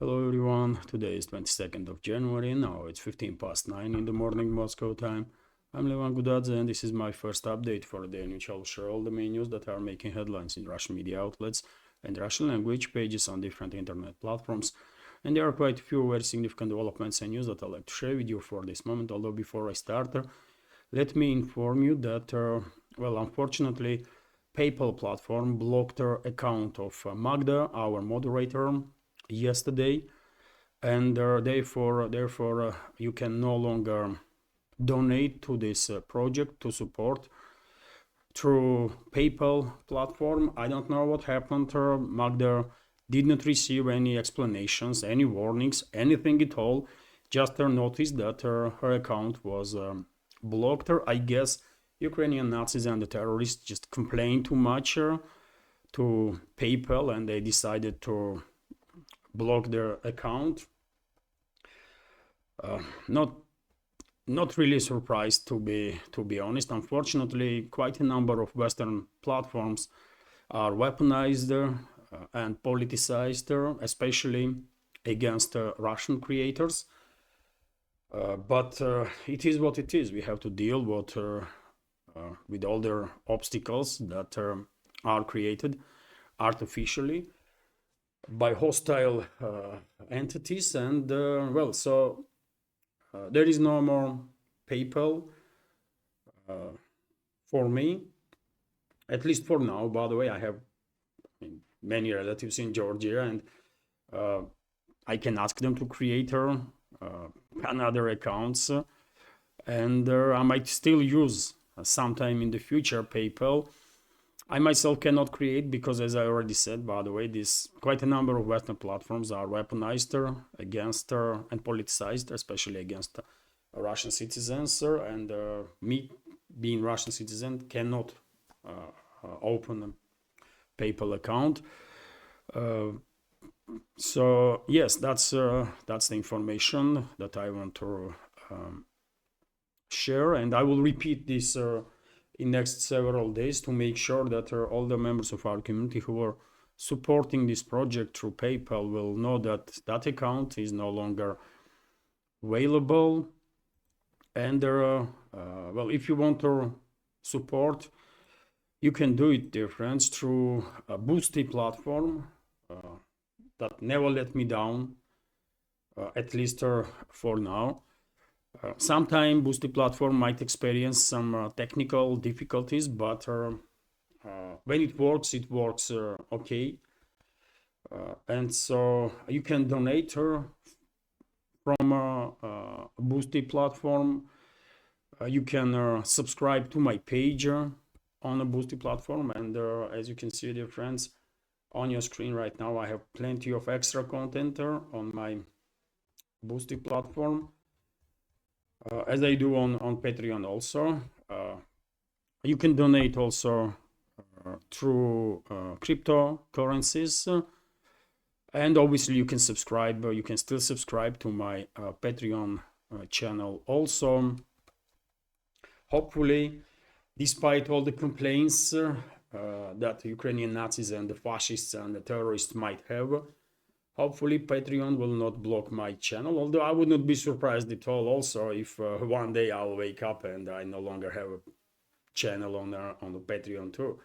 Hello everyone, today is 22nd of January, now it's 15 past 9 in the morning Moscow time. I'm Levan Gudadze and this is my first update for the day in which I'll share all the main news that are making headlines in Russian media outlets and Russian language pages on different internet platforms. And there are quite a few very significant developments and news that I'd like to share with you for this moment, although before I start, let me inform you that, unfortunately, PayPal platform blocked the account of Magda, our moderator, yesterday, and therefore you can no longer donate to this project to support through PayPal platform. I don't know what happened. Magda did not receive any explanations, any warnings, anything at all. Just noticed that her account was blocked. I guess Ukrainian Nazis and the terrorists just complained too much to PayPal, and they decided to block their account. Not really surprised, to be honest. Unfortunately, quite a number of Western platforms are weaponized and politicized, especially against Russian creators. But it is what it is. We have to deal with all the obstacles that are created artificially by hostile entities, and there is no more PayPal for me, at least for now. By the way, I have many relatives in Georgia, and I can ask them to create another accounts, and I might still use sometime in the future PayPal. I myself cannot create because, as I already said, by the way, quite a number of Western platforms are weaponized against and politicized, especially against Russian citizens. And me, being Russian citizen, cannot open a PayPal account. So yes, that's the information that I want to share, and I will repeat this in next several days to make sure that all the members of our community who are supporting this project through PayPal will know that that account is no longer available. And if you want to support, you can do it, dear friends, through a Boosty platform that never let me down, at least for now. Sometime Boosty platform might experience some technical difficulties, but when it works okay. And so you can donate from Boosty platform. You can subscribe to my page on a Boosty platform, and as you can see, dear friends, on your screen right now, I have plenty of extra content on my Boosty platform. As I do on Patreon also. You can donate also through cryptocurrencies, and obviously you can subscribe. You can still subscribe to my Patreon channel also. Hopefully, despite all the complaints that Ukrainian Nazis and the fascists and the terrorists might have, hopefully Patreon will not block my channel, although I would not be surprised at all also if one day I'll wake up and I no longer have a channel on the Patreon too.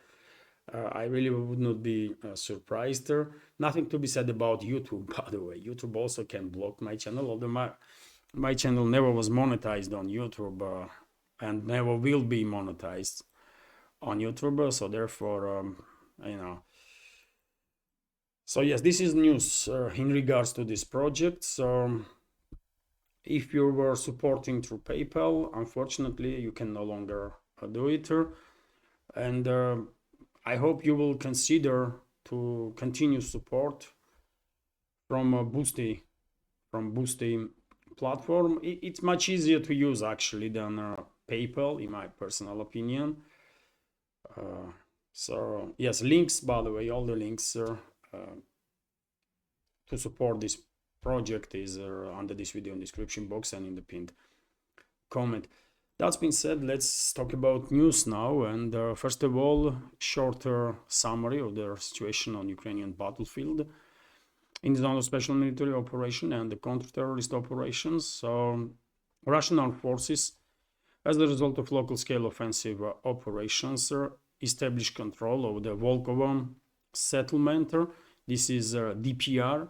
I really would not be surprised. Nothing to be said about YouTube, by the way. YouTube also can block my channel, although my channel never was monetized on YouTube and never will be monetized on YouTube, so therefore, So yes, this is news in regards to this project. So if you were supporting through PayPal, unfortunately, you can no longer do it. And I hope you will consider to continue support from Boosty platform. It's much easier to use actually than PayPal, in my personal opinion. So yes, links, by the way, all the links to support this project is under this video in the description box and in the pinned comment. That's been said, let's talk about news now. And first of all, shorter summary of the situation on Ukrainian battlefield. in the zone of special military operation and the counter-terrorist operations. So Russian armed forces, as a result of local scale offensive operations, established control over the Volkovo settlement. This is DPR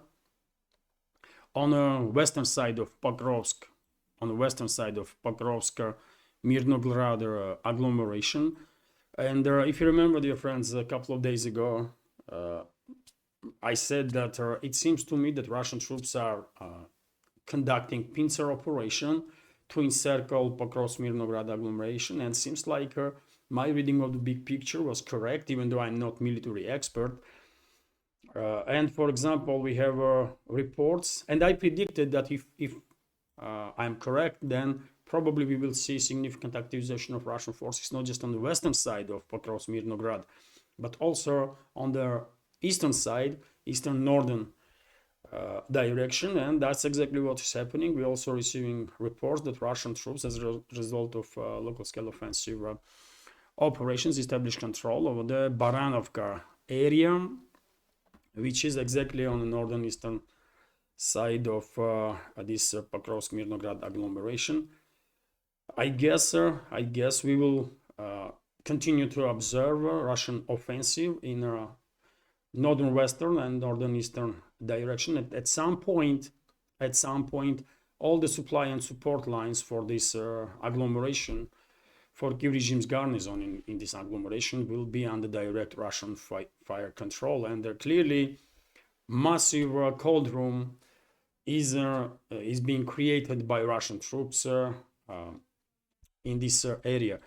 on the western side of Pokrovsk, Mirnograd agglomeration. And if you remember, dear friends, a couple of days ago, I said that it seems to me that Russian troops are conducting pincer operation to encircle Pokrovsk-Mirnograd agglomeration, and seems like my reading of the big picture was correct, even though I'm not military expert. And for example, we have reports, and I predicted that if I'm correct, then probably we will see significant activization of Russian forces, not just on the western side of Pokrovsk-Mirnograd, but also on the eastern side, eastern-northern direction, and that's exactly what is happening. We're also receiving reports that Russian troops, as a result of local-scale offensive operations, established control over the Baranovka area, which is exactly on the northern eastern side of this Pokrovsk-Mirnograd agglomeration. I guess we will continue to observe Russian offensive in northern western and northern eastern direction. At some point, all the supply and support lines for this agglomeration, for Kiev regime's garrison in this agglomeration, will be under direct Russian fire control. And clearly, massive cold room is being created by Russian troops in this area.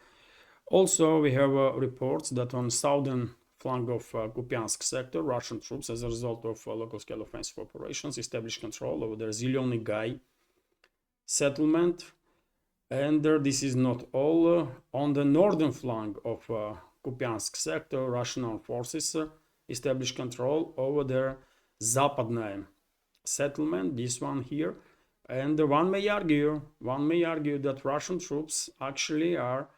Also, we have reports that on southern flank of Kupiansk sector, Russian troops, as a result of local-scale offensive operations, established control over the Zelyony Gai settlement. And this is not all. On the northern flank of Kupiansk sector, Russian armed forces established control over the Zapadnaya settlement, this one here. And one may argue that Russian troops actually are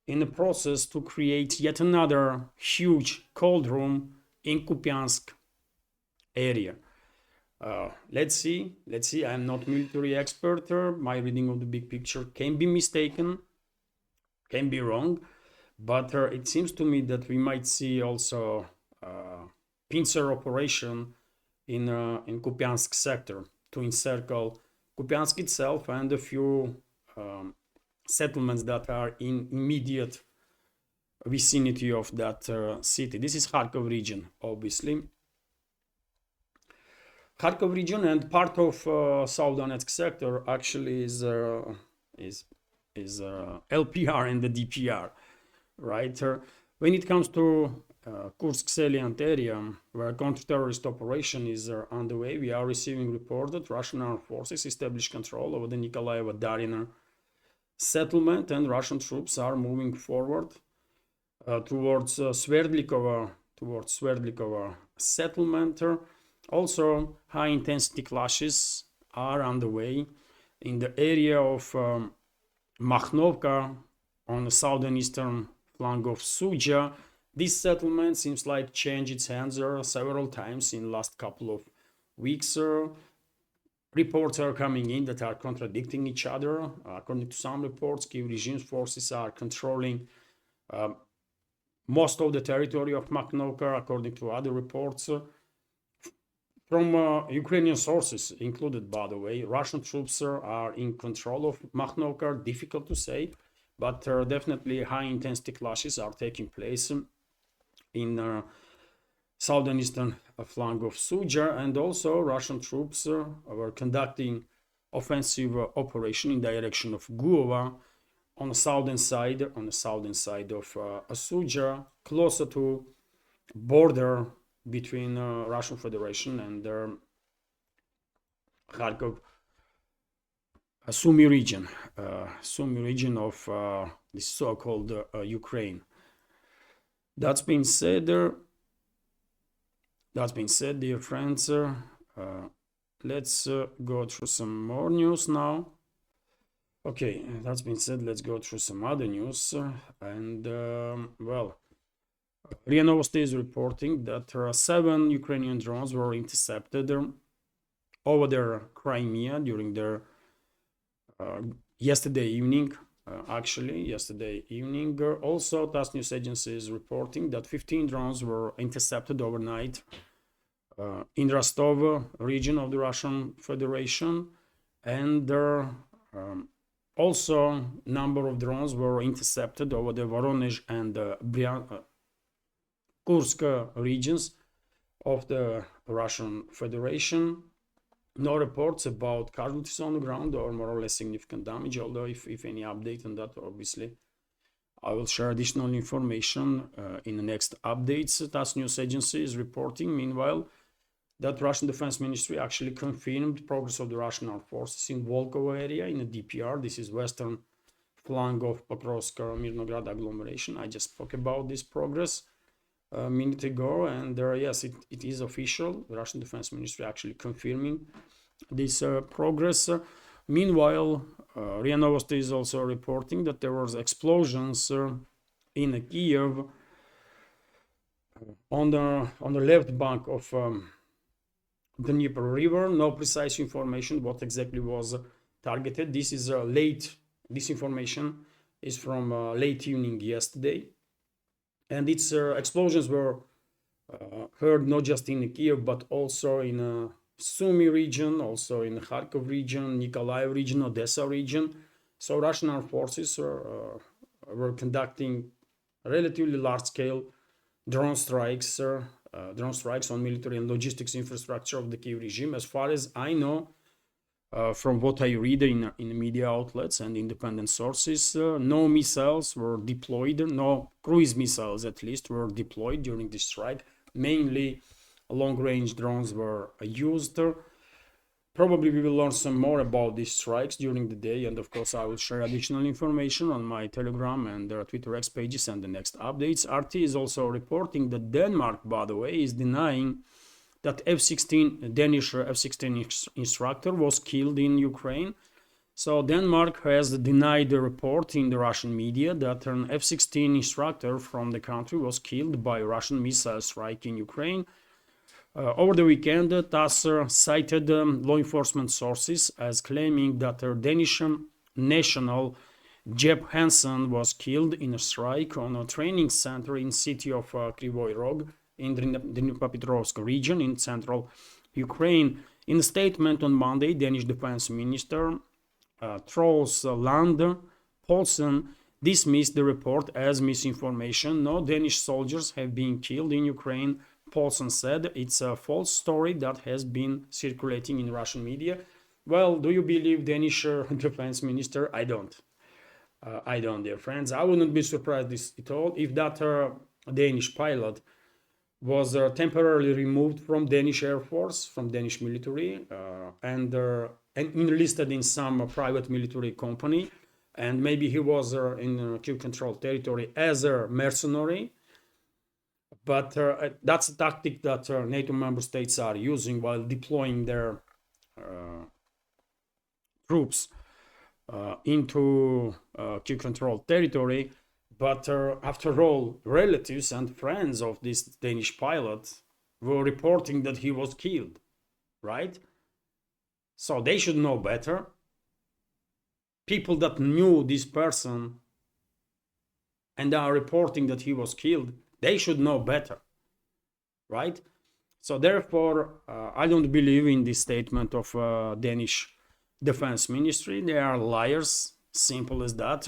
in the process to create yet another huge cold room in Kupiansk area. Let's see. I'm not military expert. My reading of the big picture can be mistaken, can be wrong, but it seems to me that we might see also pincer operation in Kupiansk sector to encircle Kupiansk itself and a few settlements that are in immediate vicinity of that city. This is Kharkov region, obviously. Kharkov region and part of South Donetsk sector actually is LPR and the DPR, right? When it comes to Kursk salient area, where counter-terrorist operation is underway, we are receiving report that Russian armed forces established control over the Nikolaeva Darina settlement, and Russian troops are moving forward towards Sverdlikova settlement. Also, high-intensity clashes are underway in the area of Makhnovka on the southern eastern flank of Suja. This settlement seems like changed its hands several times in the last couple of weeks. Reports are coming in that are contradicting each other. According to some reports, Kiev regime's forces are controlling most of the territory of Makhnovka. According to other reports, from Ukrainian sources included, by the way, Russian troops are in control of Makhnovka. Difficult to say, but definitely high-intensity clashes are taking place in southern eastern flank of Suja, and also Russian troops were conducting offensive operation in direction of Guova on the southern side of Suja, closer to border between Russian Federation and Kharkov Sumy region of this so-called Ukraine. That's been said, dear friends. Let's go through some more news now. Okay, that's been said. Let's go through some other news. And well, RIA Novosti is reporting that 7 Ukrainian drones were intercepted over their Crimea during their yesterday evening. Yesterday evening. Also, TASS news agency is reporting that 15 drones were intercepted overnight in Rostov region of the Russian Federation, and also number of drones were intercepted over the Voronezh and Kursk regions of the Russian Federation. No reports about casualties on the ground or more or less significant damage, although if any update on that, obviously I will share additional information in the next updates. TASS news agency is reporting, meanwhile, that Russian Defense Ministry actually confirmed progress of the Russian armed forces in Volkovo area in the DPR. This is western flank of Pokrovsk-Mirnograd agglomeration. I just spoke about this progress a minute ago, and yes, it is official. The Russian Defense Ministry actually confirming this progress. Meanwhile, RIA Novosti is also reporting that there was explosions in Kiev on the left bank of the Dnieper River. No precise information what exactly was targeted. This is this information is from late evening yesterday, and its explosions were heard not just in Kiev but also in Sumy region, also in the Kharkov region, Nikolaev region, Odessa region. So Russian armed forces were conducting relatively large-scale drone strikes on military and logistics infrastructure of the Kiev regime. As far as I know, from what I read in media outlets and independent sources, no missiles were deployed, no cruise missiles at least were deployed during this strike. Mainly long-range drones were used. Probably we will learn some more about these strikes during the day, and of course I will share additional information on my Telegram and Twitter X pages and the next updates. RT is also reporting that Denmark, by the way, is denying that Danish F-16 instructor was killed in Ukraine. So Denmark has denied the report in the Russian media that an F-16 instructor from the country was killed by Russian missile strike in Ukraine. Over the weekend, TASS cited law enforcement sources as claiming that a Danish national Jeb Hansen was killed in a strike on a training center in city of Kryvyi Rog in the Dnipropetrovsk region in central Ukraine. In a statement on Monday, Danish Defense Minister Troels Lund Poulsen dismissed the report as misinformation. No Danish soldiers have been killed in Ukraine. Poulsen said it's a false story that has been circulating in Russian media. Well, do you believe Danish defense minister? I don't. I don't, dear friends. I wouldn't be surprised at all if that Danish pilot was temporarily removed from Danish Air Force, from Danish military, and enlisted in some private military company. And maybe he was in Kiev-controlled territory as a mercenary. But that's a tactic that NATO member states are using while deploying their troops into Kiev-controlled territory. But after all, relatives and friends of this Danish pilot were reporting that he was killed, right? So they should know better. People that knew this person and are reporting that he was killed, they should know better, right? So therefore, I don't believe in this statement of Danish Defense Ministry. They are liars, simple as that.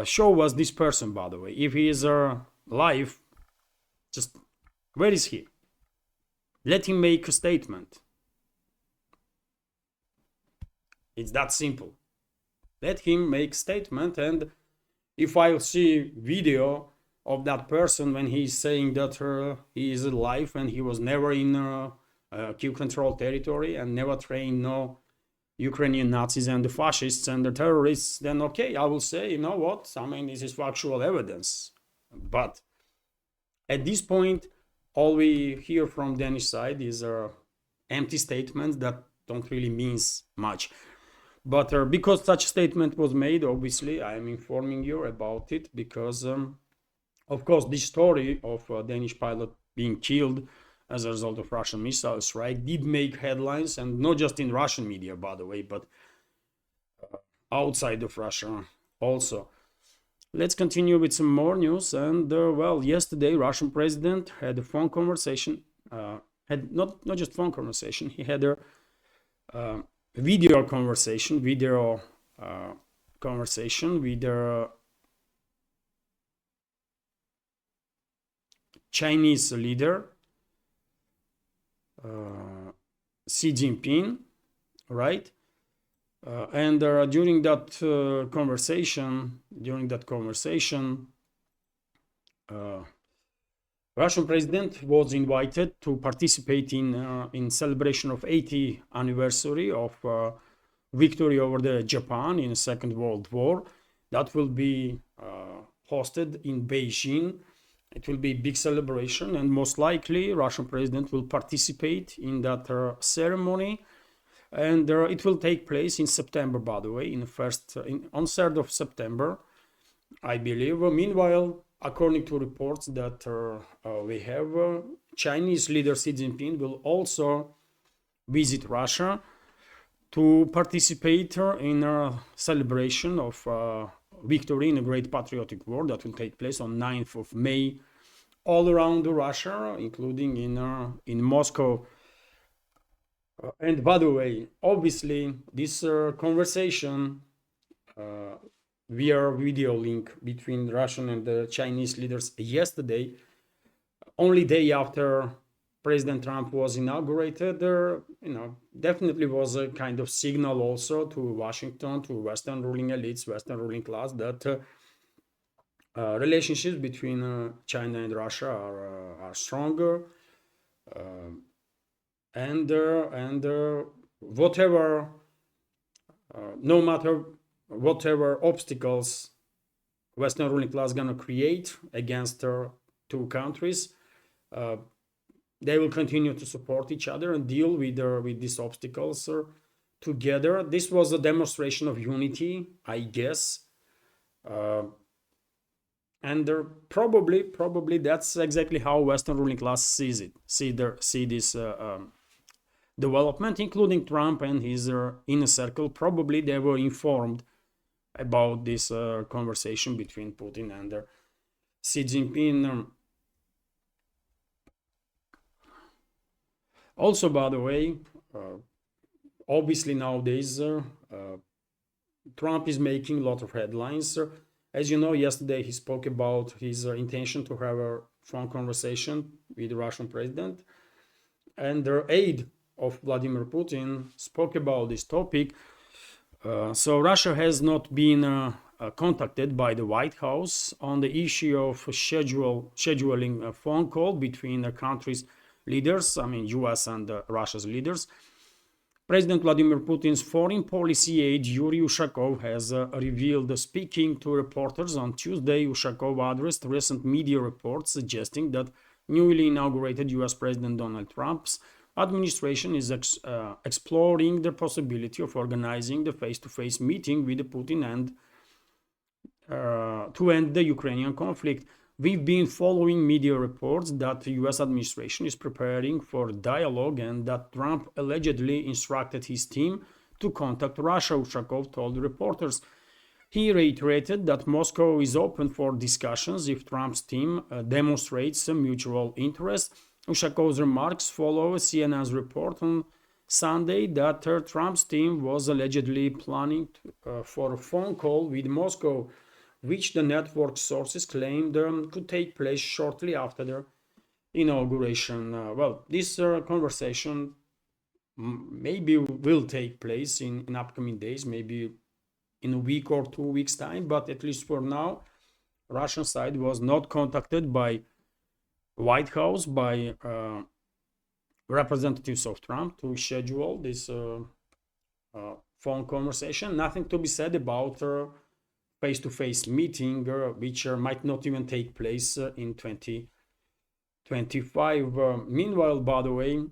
Show us this person, by the way. If he is alive, just where is he? Let him make a statement. It's that simple. Let him make a statement, and if I see video of that person when he's saying that he is alive and he was never in Kiev-controlled territory and never trained no Ukrainian Nazis and the fascists and the terrorists, then okay, I will say, you know what, I mean, this is factual evidence. But at this point, all we hear from Danish side is empty statements that don't really mean much. But because such statement was made, obviously, I am informing you about it because, of course, this story of a Danish pilot being killed as a result of Russian missile strike did make headlines, and not just in Russian media, by the way, but outside of Russia also. Let's continue with some more news. And well, yesterday Russian president had a phone conversation. Had not just phone conversation. He had a video conversation with the Chinese leader Xi Jinping, right? And during that conversation, Russian president was invited to participate in celebration of 80th anniversary of victory over the Japan in the Second World War. That will be hosted in Beijing. It will be a big celebration, and most likely Russian president will participate in that ceremony. And it will take place in September, by the way, on 3rd of September, I believe. Meanwhile, according to reports that we have, Chinese leader Xi Jinping will also visit Russia to participate in a celebration of victory in a great patriotic war that will take place on 9th of May all around Russia, including in Moscow. And by the way, obviously, this conversation via video link between Russian and the Chinese leaders yesterday, only day after President Trump was inaugurated, definitely was a kind of signal also to Washington, to Western ruling elites, Western ruling class, that relationships between China and Russia are stronger. And whatever, no matter whatever obstacles Western ruling class gonna create against two countries, they will continue to support each other and deal with these obstacles together. This was a demonstration of unity, I guess, and probably that's exactly how Western ruling class sees it. See this development, including Trump and his inner circle. Probably they were informed about this conversation between Putin and Xi Jinping. Also, by the way, obviously nowadays Trump is making a lot of headlines. As you know, yesterday he spoke about his intention to have a phone conversation with the Russian president, and the aide of Vladimir Putin spoke about this topic. So Russia has not been contacted by the White House on the issue of scheduling a phone call between the countries' leaders, I mean US and Russia's leaders. President Vladimir Putin's foreign policy aide Yuri Ushakov has revealed, speaking to reporters on Tuesday. Ushakov addressed recent media reports suggesting that newly inaugurated US President Donald Trump's administration is exploring the possibility of organizing the face-to-face meeting with Putin and to end the Ukrainian conflict. We've been following media reports that the US administration is preparing for dialogue and that Trump allegedly instructed his team to contact Russia, Ushakov told reporters. He reiterated that Moscow is open for discussions if Trump's team demonstrates a mutual interest. Ushakov's remarks follow CNN's report on Sunday that Trump's team was allegedly planning for a phone call with Moscow, which the network sources claimed could take place shortly after the inauguration. Well, this conversation maybe will take place in upcoming days, maybe in a week or 2 weeks' time, but at least for now, Russian side was not contacted by White House, by representatives of Trump to schedule this phone conversation. Nothing to be said about face-to-face meeting, which might not even take place in 2025. Meanwhile, by the way,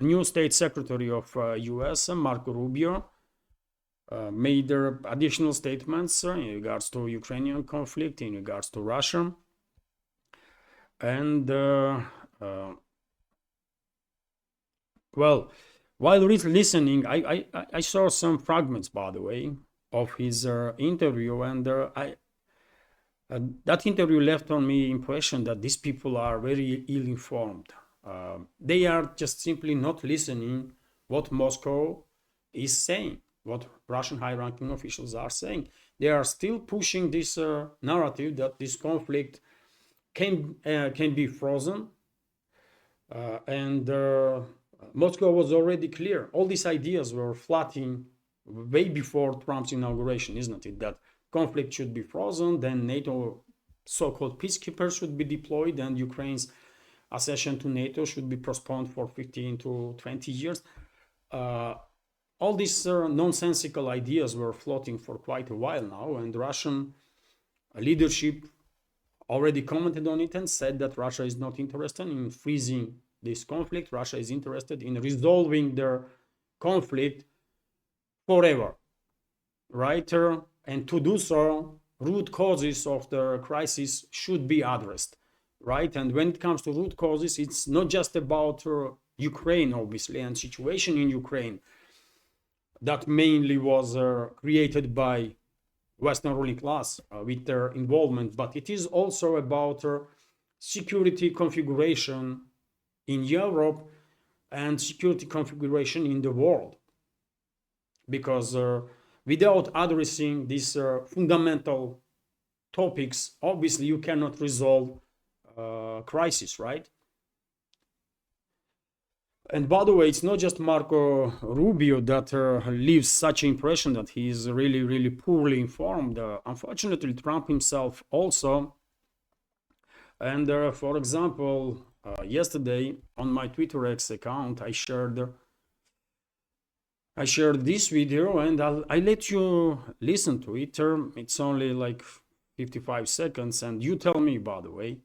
new State Secretary of US, Marco Rubio, made additional statements in regards to Ukrainian conflict, in regards to Russia. And Well, while listening, I saw some fragments, by the way, of his interview, and that interview left on me impression that these people are very ill-informed. They are just simply not listening what Moscow is saying, what Russian high-ranking officials are saying. They are still pushing this narrative that this conflict can be frozen, and Moscow was already clear. All these ideas were floating way before Trump's inauguration, isn't it? That conflict should be frozen, then NATO so-called peacekeepers should be deployed, and Ukraine's accession to NATO should be postponed for 15 to 20 years. All these nonsensical ideas were floating for quite a while now, and Russian leadership already commented on it and said that Russia is not interested in freezing this conflict. Russia is interested in resolving their conflict forever, right? And to do so, root causes of the crisis should be addressed, right? And when it comes to root causes, it's not just about Ukraine, obviously, and situation in Ukraine that mainly was created by Western ruling class with their involvement, but it is also about security configuration in Europe and security configuration in the world. Because without addressing these fundamental topics, obviously you cannot resolve crisis, right? And by the way, it's not just Marco Rubio that leaves such impression that he is really, really poorly informed. Unfortunately, Trump himself also. And for example, yesterday on my Twitter X account, I shared this video, and I let you listen to it. It's only like 55 seconds, and you tell me, by the way.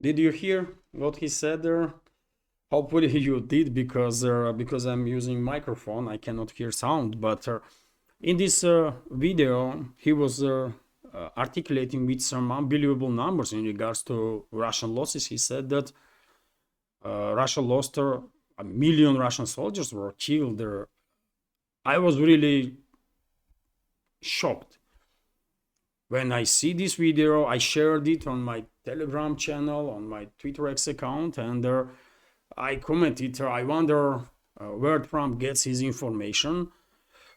Did you hear what he said there? Hopefully you did, because I'm using microphone, I cannot hear sound. But in this video, he was articulating with some unbelievable numbers in regards to Russian losses. He said that Russia lost a million Russian soldiers were killed there. I was really shocked when I see this video. I shared it on my Telegram channel, on my Twitter X account, and I commented, I wonder where Trump gets his information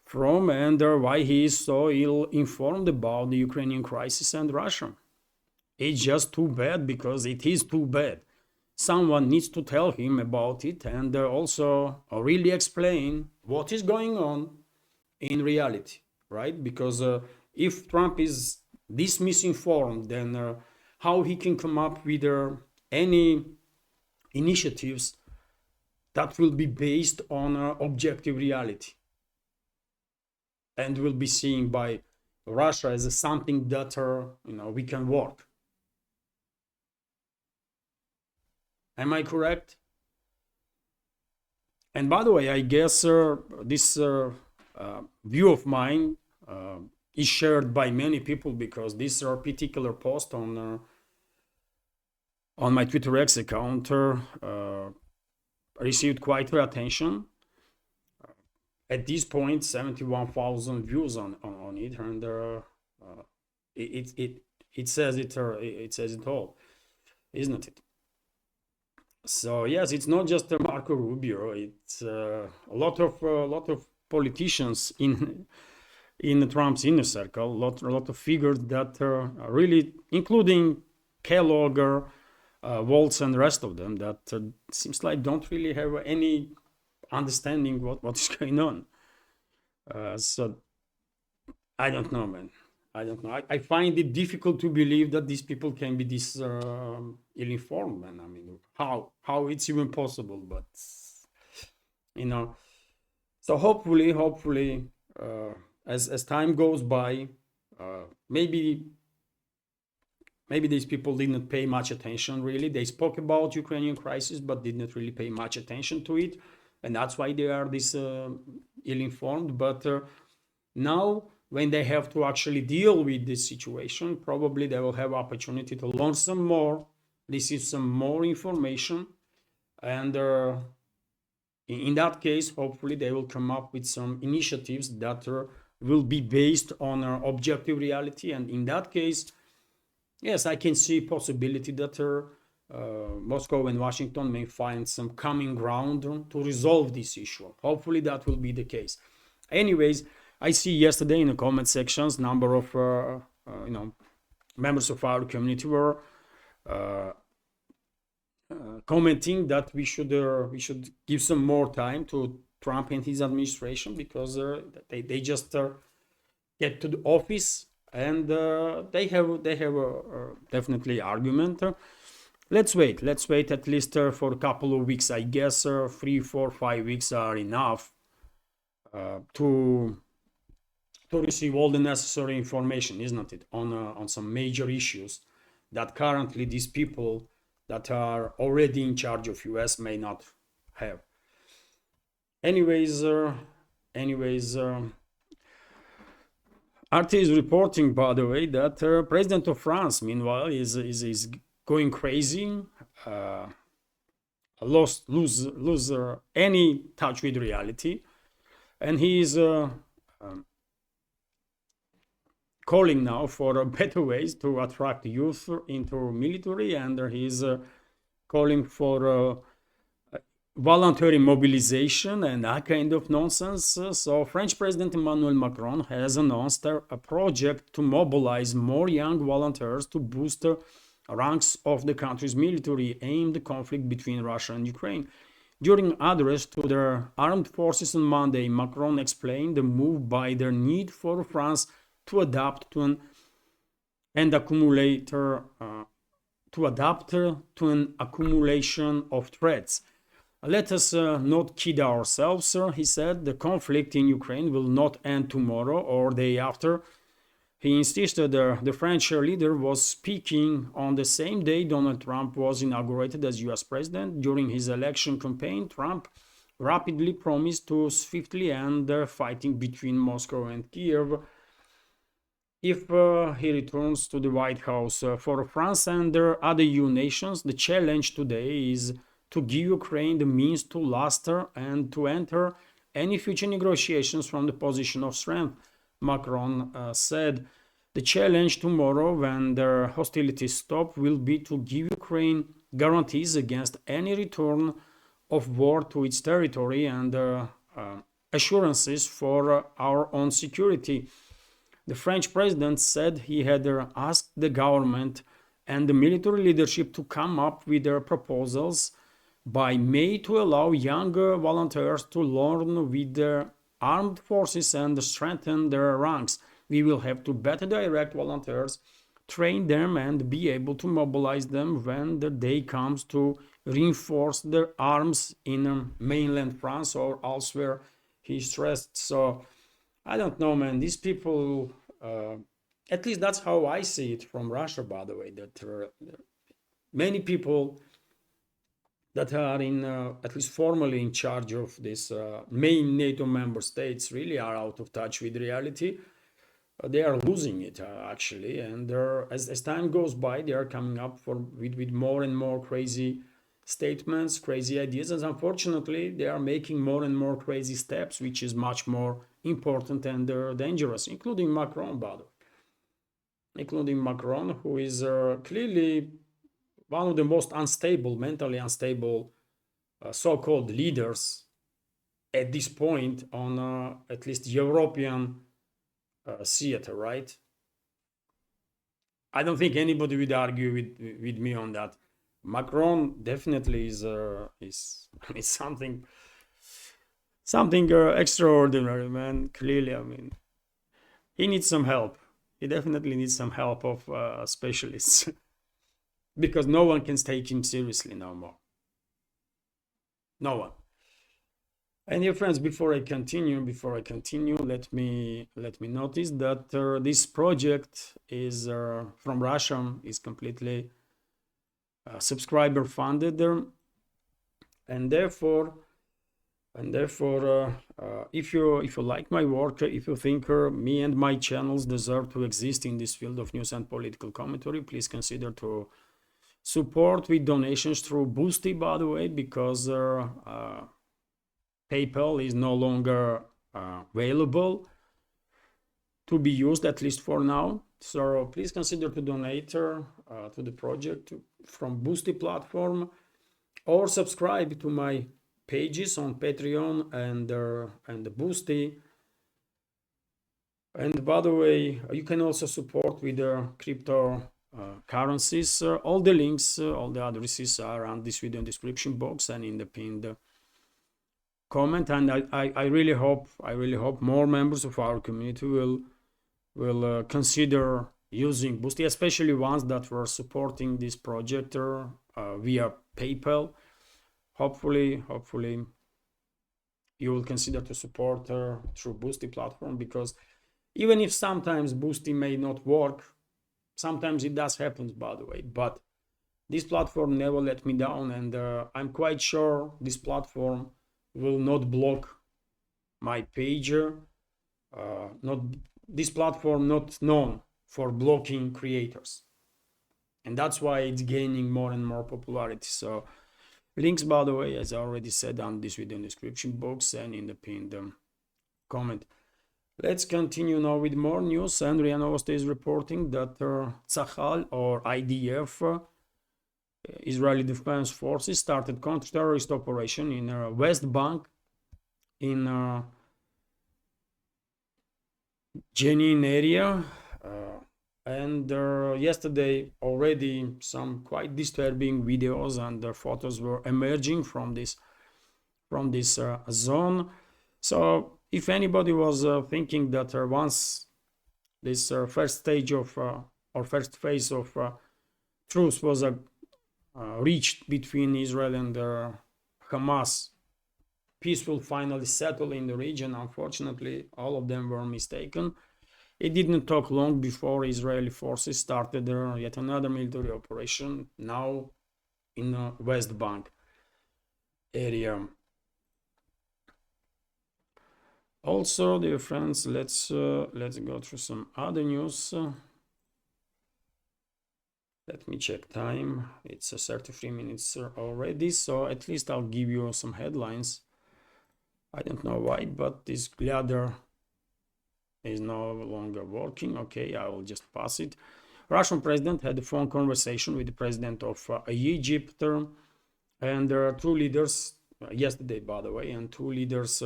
from, and why he is so ill-informed about the Ukrainian crisis and Russia. It's just too bad, because it is too bad. Someone needs to tell him about it, and also really explain what is going on in reality, right? Because if Trump is this misinformed, then how he can come up with any initiatives that will be based on objective reality and will be seen by Russia as something that we can work. Am I correct? And by the way, I guess this view of mine is shared by many people, because this particular post on my Twitter X account received quite the attention. At this point, 71,000 views on it, and it says it all, isn't it? So yes, it's not just Marco Rubio. It's a lot of politicians in Trump's inner circle, a lot of figures that are really, including Kellogg, Waltz, and the rest of them, that seems like don't really have any understanding what is going on. So I don't know, man. I don't know. I find it difficult to believe that these people can be this ill-informed, man. I mean, how it's even possible? But so hopefully, as time goes by, maybe these people didn't pay much attention. Really, they spoke about Ukrainian crisis, but didn't really pay much attention to it, and that's why they are this ill-informed. But now, when they have to actually deal with this situation, probably they will have opportunity to learn some more, receive some more information, and in that case, hopefully they will come up with some initiatives that will be based on objective reality. And in that case, yes, I can see possibility that Moscow and Washington may find some common ground to resolve this issue. Hopefully that will be the case. Anyways, I see yesterday in the comment sections number of members of our community were commenting that we should give some more time to Trump and his administration, because they just get to the office, and they have definitely argument. Let's wait at least for a couple of weeks. I guess 3, 4, 5 weeks are enough to receive all the necessary information, isn't it, on some major issues that currently these people that are already in charge of US may not have. Anyways, RT is reporting, by the way, that President of France, meanwhile, is going crazy, lose any touch with reality, and he is calling now for better ways to attract youth into military, and he's calling for voluntary mobilization and that kind of nonsense. So French President Emmanuel Macron has announced a project to mobilize more young volunteers to boost the ranks of the country's military aimed conflict between Russia and Ukraine. During address to their armed forces on Monday, Macron explained the move by their need for France to adapt to an accumulation of threats. Let us not kid ourselves, sir, he said. The conflict in Ukraine will not end tomorrow or day after. He insisted the French leader was speaking on the same day Donald Trump was inaugurated as US president. During his election campaign, Trump rapidly promised to swiftly end the fighting between Moscow and Kiev if he returns to the White House. For France and their other EU nations, the challenge today is to give Ukraine the means to last and to enter any future negotiations from the position of strength. Macron said the challenge tomorrow, when the hostilities stop, will be to give Ukraine guarantees against any return of war to its territory and assurances for our own security. The French president said he had asked the government and the military leadership to come up with their proposals by May to allow younger volunteers to learn with their armed forces and strengthen their ranks. We will have to better direct volunteers, train them, and be able to mobilize them when the day comes to reinforce their arms in mainland France or elsewhere, he stressed. So I don't know, man. These people, at least that's how I see it from Russia, by the way, that many people that are at least formally in charge of this main NATO member states really are out of touch with reality. They are losing it, actually. And as time goes by, they are coming up with more and more crazy statements, crazy ideas. And unfortunately, they are making more and more crazy steps, which is much more important and dangerous, including Macron, by the way. Including Macron, who is clearly one of the most unstable, mentally unstable so-called leaders at this point on at least European theater, right? I don't think anybody would argue with me on that. Macron definitely is something extraordinary, man. Clearly, I mean, he needs some help. He definitely needs some help of specialists because no one can take him seriously no more. No one. And dear friends, before I continue, let me notice that this project is from Russia, is completely subscriber funded, and therefore, if you like my work, if you think me and my channels deserve to exist in this field of news and political commentary, please consider to support with donations through Boosty, by the way, because PayPal is no longer available to be used, at least for now. So please consider to donate to the project from Boosty platform, or subscribe to my pages on Patreon and the Boosty. And by the way, you can also support with crypto currencies. All the links, all the addresses are on this video description box and in the pinned comment. And I really hope more members of our community will consider using Boosty, especially ones that were supporting this project via PayPal. Hopefully you will consider to support through Boosty platform, because even if sometimes Boosty may not work, sometimes it does happen, by the way, but this platform never let me down, and I'm quite sure this platform will not block my page. This platform not known for blocking creators, and that's why it's gaining more and more popularity. So links, by the way, as I already said, on this video description box and in the pinned comment. Let's continue now with more news. And RIA Novosti is reporting that Tzahal, or IDF, Israeli Defense Forces, started counter-terrorist operation in West Bank, in Jenin area, and yesterday already some quite disturbing videos and photos were emerging from this zone. So if anybody was thinking that once this first stage of or first phase of truce was reached between Israel and Hamas, peace will finally settle in the region, unfortunately all of them were mistaken. It didn't take long before Israeli forces started yet another military operation, now in the West Bank area. Also, dear friends, let's go through some other news. Let me check time. It's 33 minutes already, so at least I'll give you some headlines. I don't know why, but this glider is no longer working. Okay, I will just pass it. Russian president had a phone conversation with the president of Egypt, and there are two leaders yesterday, by the way, and two leaders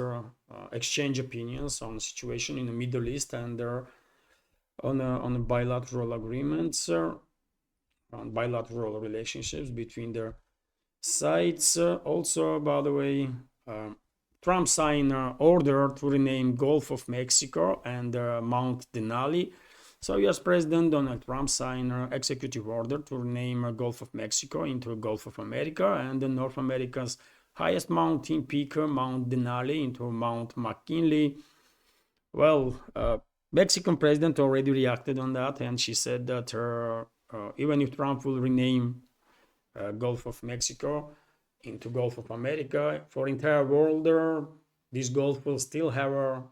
exchange opinions on the situation in the Middle East and on bilateral agreements, on bilateral relationships between their sides. Also, by the way, Trump signed an order to rename Gulf of Mexico and Mount Denali. So US President Donald Trump signed an executive order to rename Gulf of Mexico into Gulf of America, and North America's highest mountain peak, Mount Denali, into Mount McKinley. Well, Mexican president already reacted on that, and she said that even if Trump will rename Gulf of Mexico into Gulf of America, for entire world, this Gulf will still have her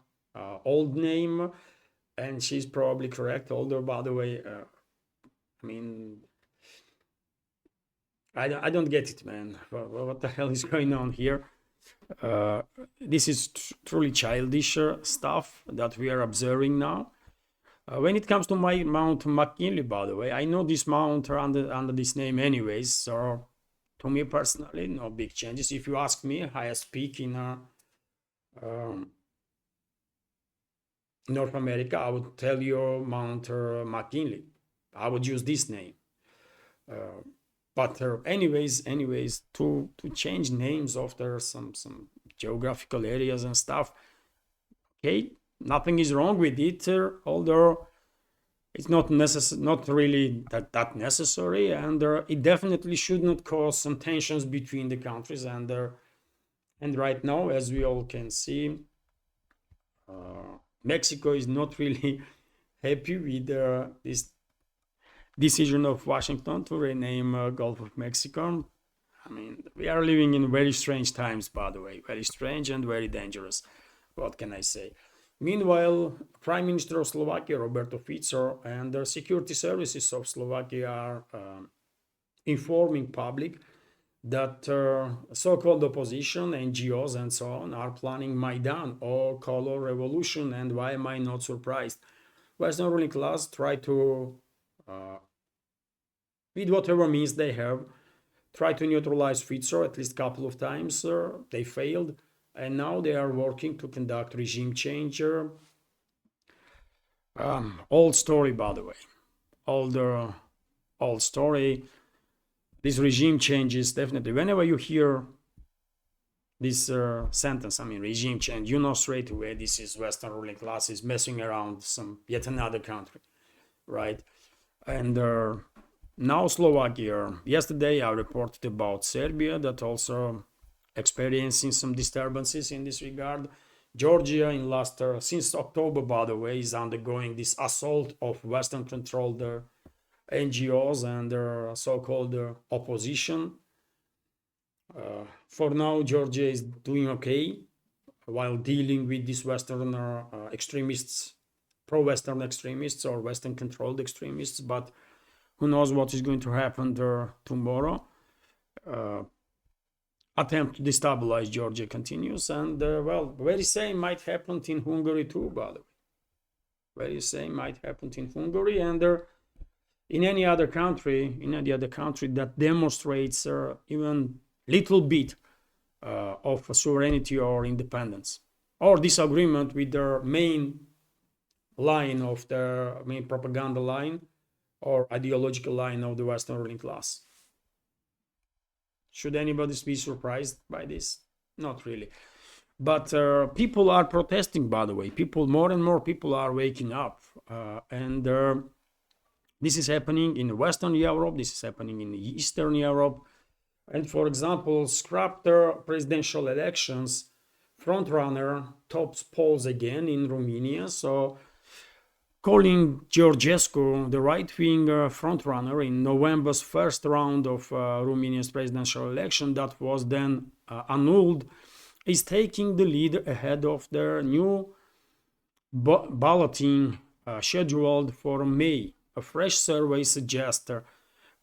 old name, and she's probably correct. Although, by the way, I mean, I don't get it, man. What the hell is going on here? This is truly childish stuff that we are observing now. When it comes to my Mount McKinley, by the way, I know this mount under this name anyways, so to me personally, no big changes. If you ask me, highest peak in North America, I would tell you Mount McKinley. I would use this name. But anyways, to change names after some geographical areas and stuff, okay, nothing is wrong with it, although it's not really that necessary, and it definitely should not cause some tensions between the countries. And right now, as we all can see, Mexico is not really happy with this decision of Washington to rename Gulf of Mexico. I mean, we are living in very strange times, by the way, very strange and very dangerous. What can I say? Meanwhile, Prime Minister of Slovakia, Roberto Fico, and the security services of Slovakia are informing public that so-called opposition, NGOs and so on, are planning Maidan or color revolution. And why am I not surprised? Western ruling class try to, with whatever means they have, try to neutralize Fico at least a couple of times. They failed. And now they are working to conduct regime change. Old story, by the way. Old story. This regime change is definitely, whenever you hear this sentence, I mean, regime change, you know straight away this is Western ruling classes messing around yet another country, right? And now Slovakia. Yesterday I reported about Serbia that also experiencing some disturbances in this regard. Georgia in since October, by the way, is undergoing this assault of Western-controlled NGOs and their so-called opposition. For now, Georgia is doing okay while dealing with these Western extremists, pro-Western extremists or Western-controlled extremists. But who knows what is going to happen there tomorrow? Attempt to destabilize Georgia continues, and well, very same might happen in Hungary too, by the way. Very same might happen in Hungary, and in any other country that demonstrates even little bit of sovereignty or independence or disagreement with their main line of their main propaganda line or ideological line of the Western ruling class. Should anybody be surprised by this? Not really. But people are protesting, by the way. More and more people are waking up. And this is happening in Western Europe. This is happening in Eastern Europe. And for example, scrapped presidential elections. Frontrunner tops polls again in Romania. So calling Georgescu the right-wing frontrunner in November's first round of Romania's presidential election that was then annulled, is taking the lead ahead of their new balloting scheduled for May. A fresh survey suggests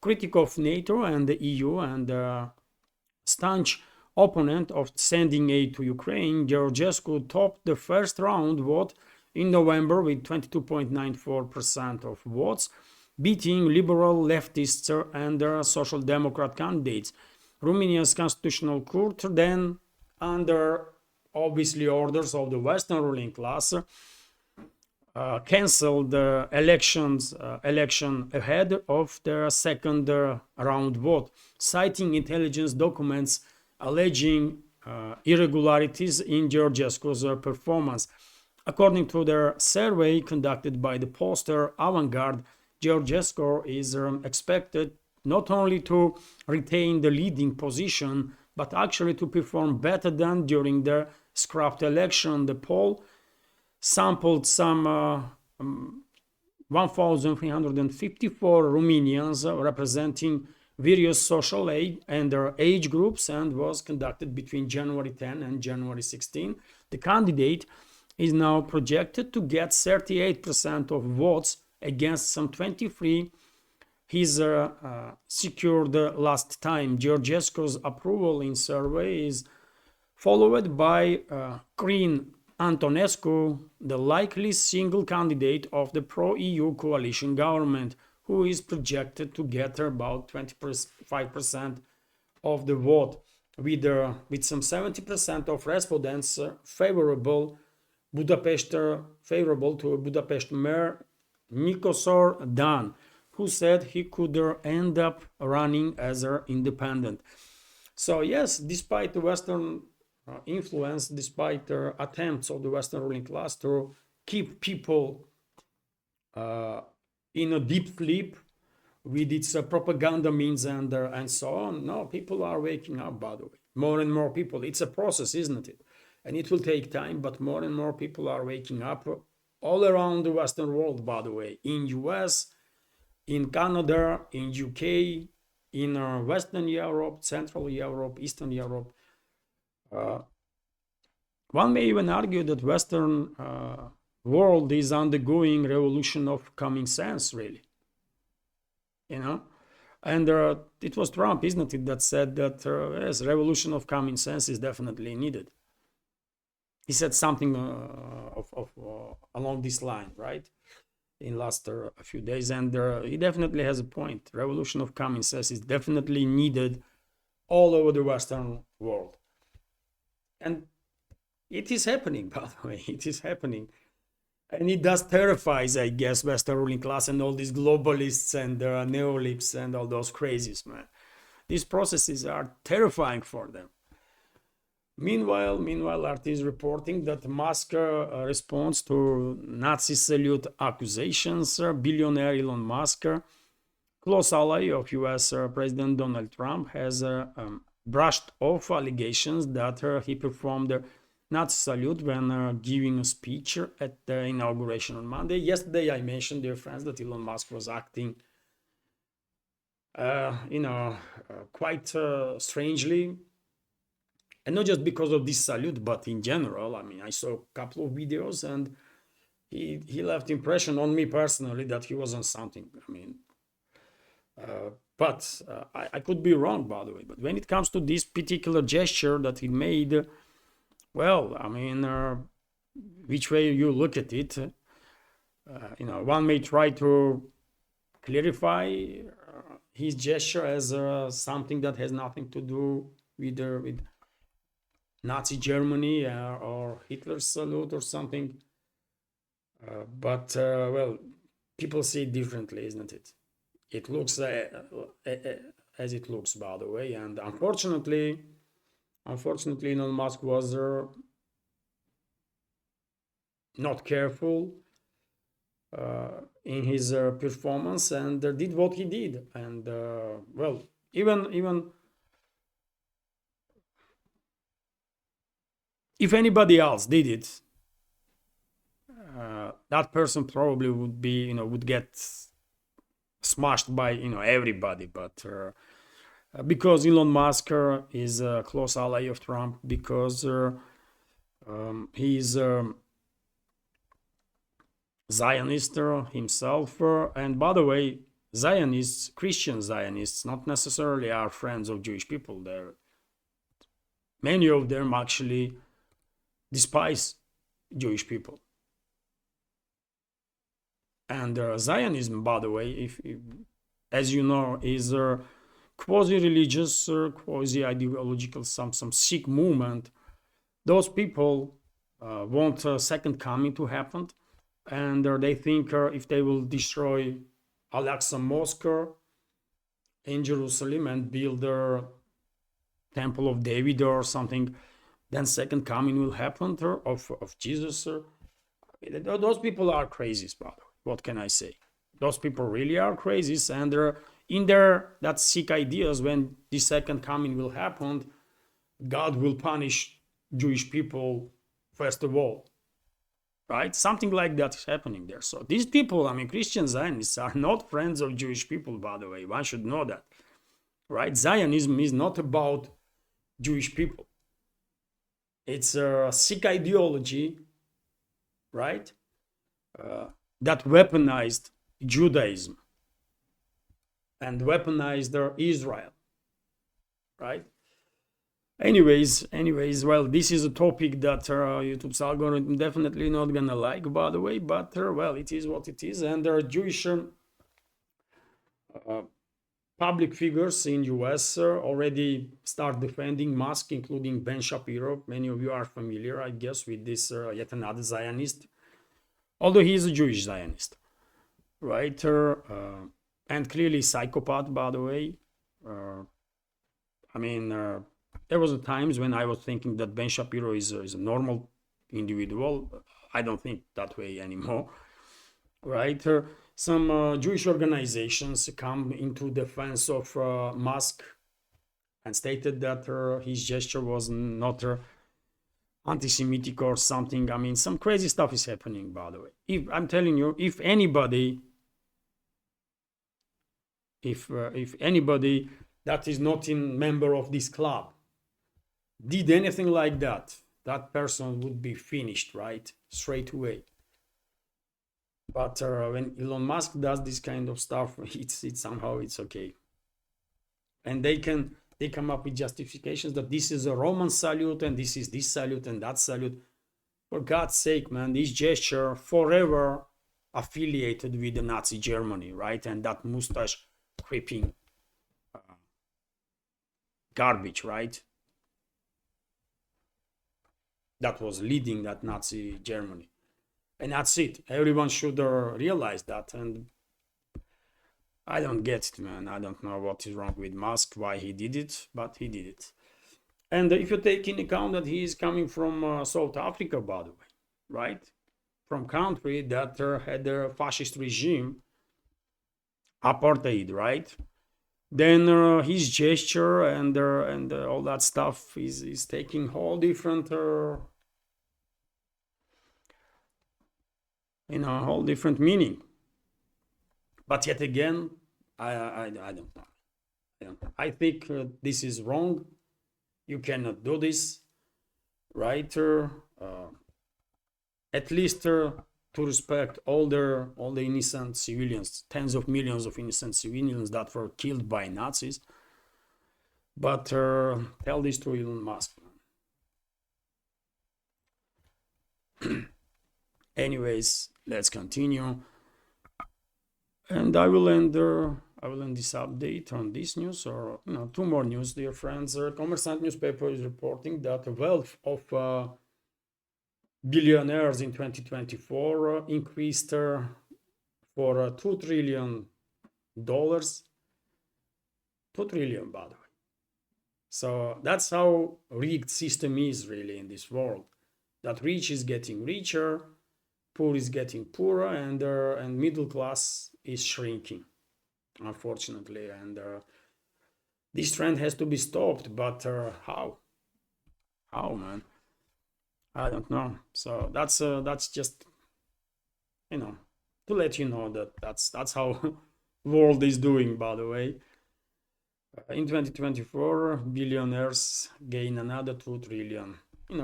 critic of NATO and the EU and staunch opponent of sending aid to Ukraine, Georgescu topped the first round vote in November with 22.94% of votes, beating liberal leftists and social democrat candidates. Romania's constitutional court then, under obviously orders of the Western ruling class, cancelled the election ahead of the second round vote, citing intelligence documents alleging irregularities in Georgescu's performance. According to their survey conducted by the pollster Avantgarde, Georgescu is expected not only to retain the leading position, but actually to perform better than during the scrapped election. The poll sampled some 1,354 Romanians representing various social and their age groups and was conducted between January 10 and January 16. The candidate is now projected to get 38% of votes against some 23 he's secured last time. Georgescu's approval in survey is followed by Crin Antonescu, the likely single candidate of the pro-EU coalition government, who is projected to get about 25% of the vote. with some 70% of respondents favorable to Budapest Mayor Nikosor Dan, who said he could end up running as an independent. So yes, despite the Western influence, despite attempts of the Western ruling class to keep people in a deep sleep with its propaganda means and so on, no, people are waking up, by the way. More and more people. It's a process, isn't it? And it will take time, but more and more people are waking up all around the Western world, by the way. In US, in Canada, in UK, in Western Europe, Central Europe, Eastern Europe. One may even argue that Western world is undergoing revolution of common sense, really. You know, and it was Trump, isn't it, that said that yes, revolution of common sense is definitely needed. He said something along this line, right, in last a few days, and he definitely has a point. Revolution of common sense is definitely needed all over the Western world, and it is happening, by the way. It is happening. And it does terrifies, I guess, Western ruling class and all these globalists and neolibs and all those crazies, man. These processes are terrifying for them. Meanwhile, RT is reporting that Musk responds to Nazi salute accusations. Billionaire Elon Musk, close ally of US President Donald Trump, has brushed off allegations that he performed Nazi salute when giving a speech at the inauguration on Monday. Yesterday, I mentioned, dear friends, that Elon Musk was acting, quite strangely. And not just because of this salute, but in general. I mean, I saw a couple of videos and he left impression on me personally that he was on something. I mean, but I could be wrong, by the way. But when it comes to this particular gesture that he made, well, I mean, which way you look at it, one may try to clarify his gesture as something that has nothing to do with Nazi Germany or Hitler's salute or something. But well, people see it differently, isn't it? It looks as it looks, by the way. And unfortunately, Elon Musk was not careful in his performance and did what he did. And well, even if anybody else did it, that person probably would be, would get smashed by, everybody. But because Elon Musk is a close ally of Trump, because he's Zionist himself, and by the way, Zionists, Christian Zionists, not necessarily are friends of Jewish people. Many of them actually despise Jewish people. And Zionism, by the way, if as you know, is quasi-religious, quasi-ideological, some Sikh movement. Those people want a second coming to happen, and they think if they will destroy Al-Aqsa Mosque in Jerusalem and build a Temple of David or something, then second coming will happen of Jesus. Those people are crazies, by the way. What can I say? Those people really are crazies, and in that Sikh ideas, when the second coming will happen, God will punish Jewish people first of all, right? Something like that is happening there. So these people, I mean, Christian Zionists are not friends of Jewish people, by the way. One should know that, right? Zionism is not about Jewish people. It's a Sikh ideology, right? That weaponized Judaism and weaponized Israel, right? Anyways, well, this is a topic that YouTube's algorithm definitely not gonna like, by the way, but well, it is what it is. And Jewish public figures in US already start defending Musk, including Ben Shapiro. Many of you are familiar, I guess, with this yet another Zionist, although he is a Jewish Zionist, right? And clearly psychopath, by the way. I mean, there was a times when I was thinking that Ben Shapiro is a normal individual. I don't think that way anymore, right? Some Jewish organizations come into defense of Musk and stated that his gesture was not anti-Semitic or something. I mean, some crazy stuff is happening, by the way. If I'm telling you, if anybody that is not a member of this club did anything like that, that person would be finished, right? Straight away. But when Elon Musk does this kind of stuff, it's somehow it's okay. And they come up with justifications that this is a Roman salute and this is this salute and that salute. For God's sake, man, this gesture forever affiliated with the Nazi Germany, right? And that mustache creeping garbage, right? That was leading that Nazi Germany. And that's it. Everyone should realize that. And I don't get it, man. I don't know what is wrong with Musk, why he did it, but he did it. And if you take in account that he is coming from South Africa, by the way, right? From country that had a fascist regime, apartheid, right? Then his gesture and all that stuff is taking whole different, whole different meaning. But yet again, I don't know. I think this is wrong. You cannot do this, right? At least to respect all the innocent civilians, tens of millions of innocent civilians that were killed by Nazis. But tell this to Elon Musk. Anyways, let's continue. And I will end this update on this news, or two more news, dear friends. Commerçant newspaper is reporting that the wealth of billionaires in 2024 increased for $2 trillion. $2 trillion, by the way. So that's how rigged system is really in this world. That rich is getting richer, poor is getting poorer, and middle class is shrinking, unfortunately. And this trend has to be stopped. But how? How, man? I don't know. So that's just to let you know that that's how world is doing. By the way, in 2024, billionaires gain another 2 trillion,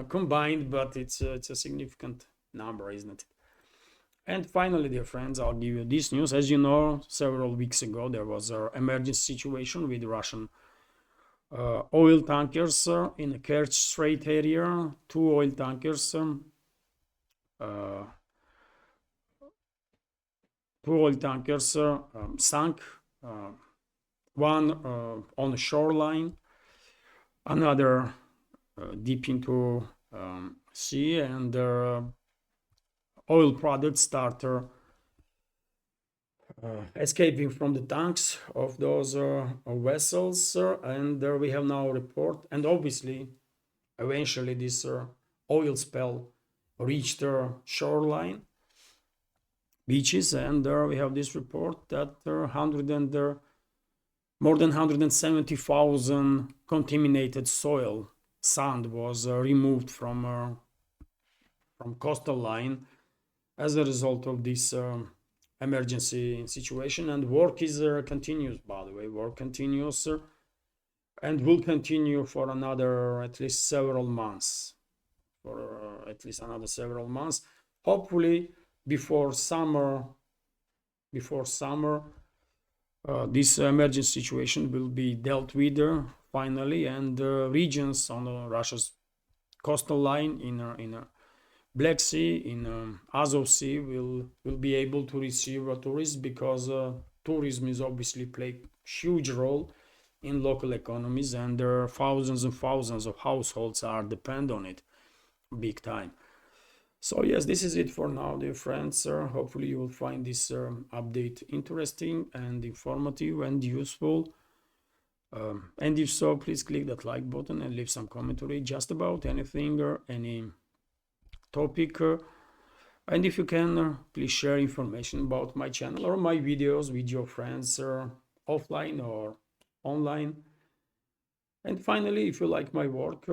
combined, but it's a significant number, isn't it? And finally, dear friends, I'll give you this news. As you know, several weeks ago there was an emergency situation with Russian oil tankers in the Kerch Strait area. 2 oil tankers sank, one on the shoreline, another deep into sea, and oil products start escaping from the tanks of those vessels, and we have now a report. And obviously, eventually, this oil spill reached shoreline beaches, and we have this report that more than 170,000 contaminated soil, sand was removed from coastal line as a result of this emergency situation. And work is continues, by the way. Work continues and will continue for another at least several months. Hopefully before summer, this emergency situation will be dealt with finally, and regions on Russia's coastal line in Black Sea, in Azov Sea will be able to receive tourists, because tourism is obviously play huge role in local economies, and there are thousands and thousands of households are depend on it big time. So yes, this is it for now, dear friends. Hopefully you will find this update interesting and informative and useful. And if so, please click that like button and leave some commentary just about anything or any topic. And if you can, please share information about my channel or my videos with your friends offline or online. And finally, if you like my work,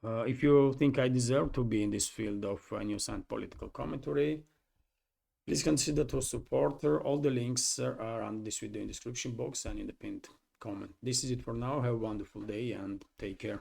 if you think I deserve to be in this field of news and political commentary, please consider to support. All the links are on this video in the description box and in the pinned comment. This is it for now. Have a wonderful day and take care.